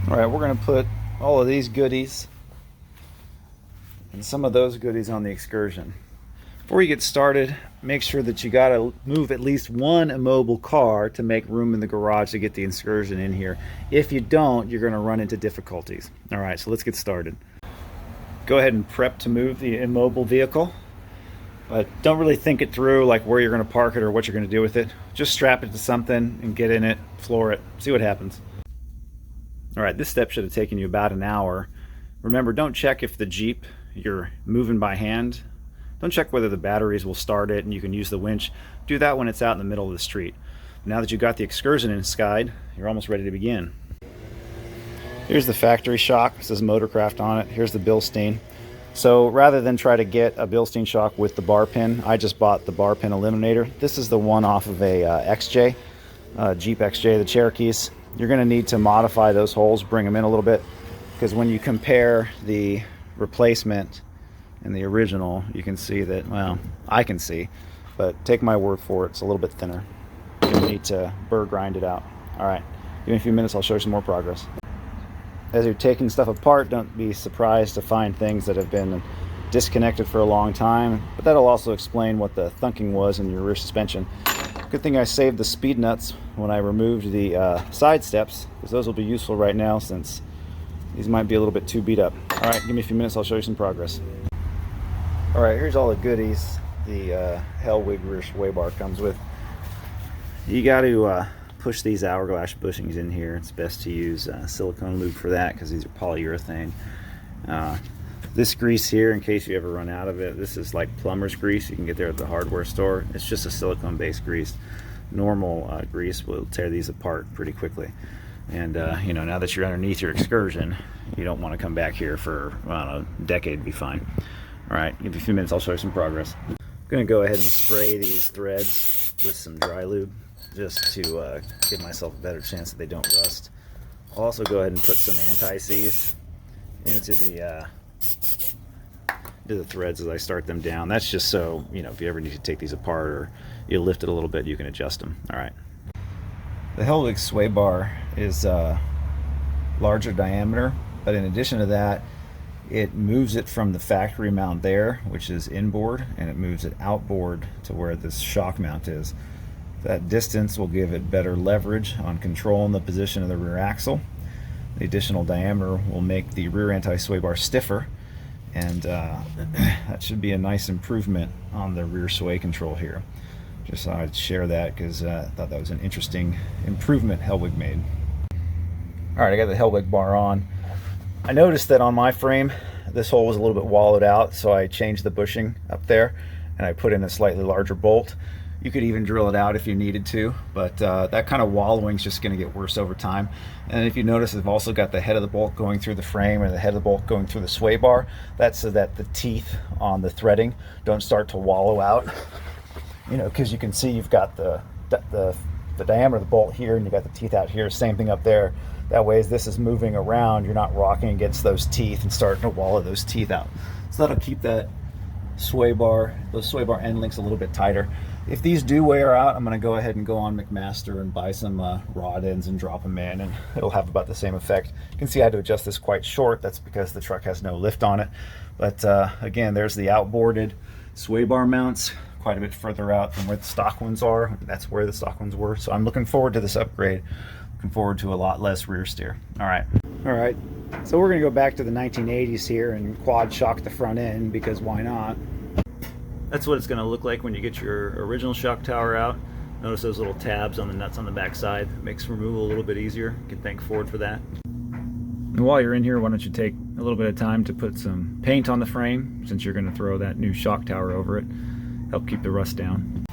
All right, we're going to put all of these goodies and some of those goodies on the Excursion. Before you get started, make sure that you got to move at least one immobile car to make room in the garage to get the Excursion in here. If you don't, you're going to run into difficulties. All right, so let's get started. Go ahead and prep to move the immobile vehicle, but don't really think it through, like where you're going to park it or what you're going to do with it. Just strap it to something and get in it, floor it, see what happens. All right, this step should have taken you about an hour. Remember, don't check if the Jeep you're moving by hand. Don't check whether the batteries will start it and you can use the winch. Do that when it's out in the middle of the street. Now that you've got the Excursion inside, you're almost ready to begin. Here's the factory shock. It says Motorcraft on it. Here's the Bilstein. So rather than try to get a Bilstein shock with the bar pin, I just bought the bar pin eliminator. This is the one off of a XJ, Jeep XJ, the Cherokees. You're going to need to modify those holes, bring them in a little bit, because when you compare the replacement and the original, you can see that, well, I can see, but take my word for it, it's a little bit thinner. You're going to need to burr grind it out. All right, give me a few minutes, I'll show you some more progress. As you're taking stuff apart, don't be surprised to find things that have been disconnected for a long time, but that'll also explain what the thunking was in your rear suspension. Good thing I saved the speed nuts when I removed the side steps, because those will be useful right now since these might be a little bit too beat up. All right, give me a few minutes, I'll show you some progress. All right, here's all the goodies the Hellwig rear sway bar comes with. You got to push these hourglass bushings in here. It's best to use silicone lube for that because these are polyurethane. This grease here, in case you ever run out of it, this is like plumber's grease. You can get there at the hardware store. It's just a silicone based grease. Normal grease will tear these apart pretty quickly. And you know, now that you're underneath your Excursion, you don't want to come back here for, I don't know, a decade to be fine. All right, give me a few minutes, I'll show you some progress. I'm gonna go ahead and spray these threads with some dry lube just to give myself a better chance that they don't rust. I'll also go ahead and put some anti-seize into the threads as I start them down. That's just so, you know, if you ever need to take these apart or you lift it a little bit, you can adjust them. All right. The Hellwig sway bar is larger diameter, but in addition to that, it moves it from the factory mount there, which is inboard, and it moves it outboard to where this shock mount is. That distance will give it better leverage on controlling the position of the rear axle. The additional diameter will make the rear anti-sway bar stiffer, and that should be a nice improvement on the rear sway control here. Just thought I'd share that because I thought that was an interesting improvement Hellwig made. All right, I got the Hellwig bar on. I noticed that on my frame, this hole was a little bit wallowed out, so I changed the bushing up there and I put in a slightly larger bolt. You could even drill it out if you needed to, but that kind of wallowing is just going to get worse over time. And if you notice, I've also got the head of the bolt going through the frame and the head of the bolt going through the sway bar. That's so that the teeth on the threading don't start to wallow out. You know, because you can see you've got the diameter of the bolt here and you got the teeth out here, same thing up there. That way, as this is moving around, you're not rocking against those teeth and starting to wallow those teeth out. So that'll keep that sway bar, those sway bar end links a little bit tighter. If these do wear out, I'm going to go ahead and go on McMaster and buy some rod ends and drop them in, and it'll have about the same effect. You can see I had to adjust this quite short. That's because the truck has no lift on it. But again, there's the outboarded sway bar mounts, quite a bit further out from where the stock ones are. That's where the stock ones were. So I'm looking forward to this upgrade. Looking forward to a lot less rear steer. All right. So we're going to go back to the 1980s here and quad shock the front end, because why not? That's what it's going to look like when you get your original shock tower out. Notice those little tabs on the nuts on the back side. Makes removal a little bit easier. You can thank Ford for that. And while you're in here, why don't you take a little bit of time to put some paint on the frame, since you're going to throw that new shock tower over it. Help keep the rust down.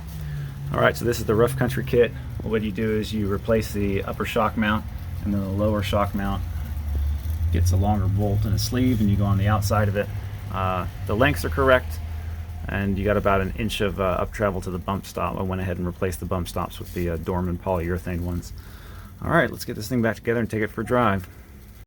Alright, so this is the rough country kit. What you do is you replace the upper shock mount, and then the lower shock mount gets a longer bolt and a sleeve, and you go on the outside of it. The lengths are correct, and you got about an inch of up travel to the bump stop. I went ahead and replaced the bump stops with the Dorman polyurethane ones. Alright, let's get this thing back together and take it for a drive.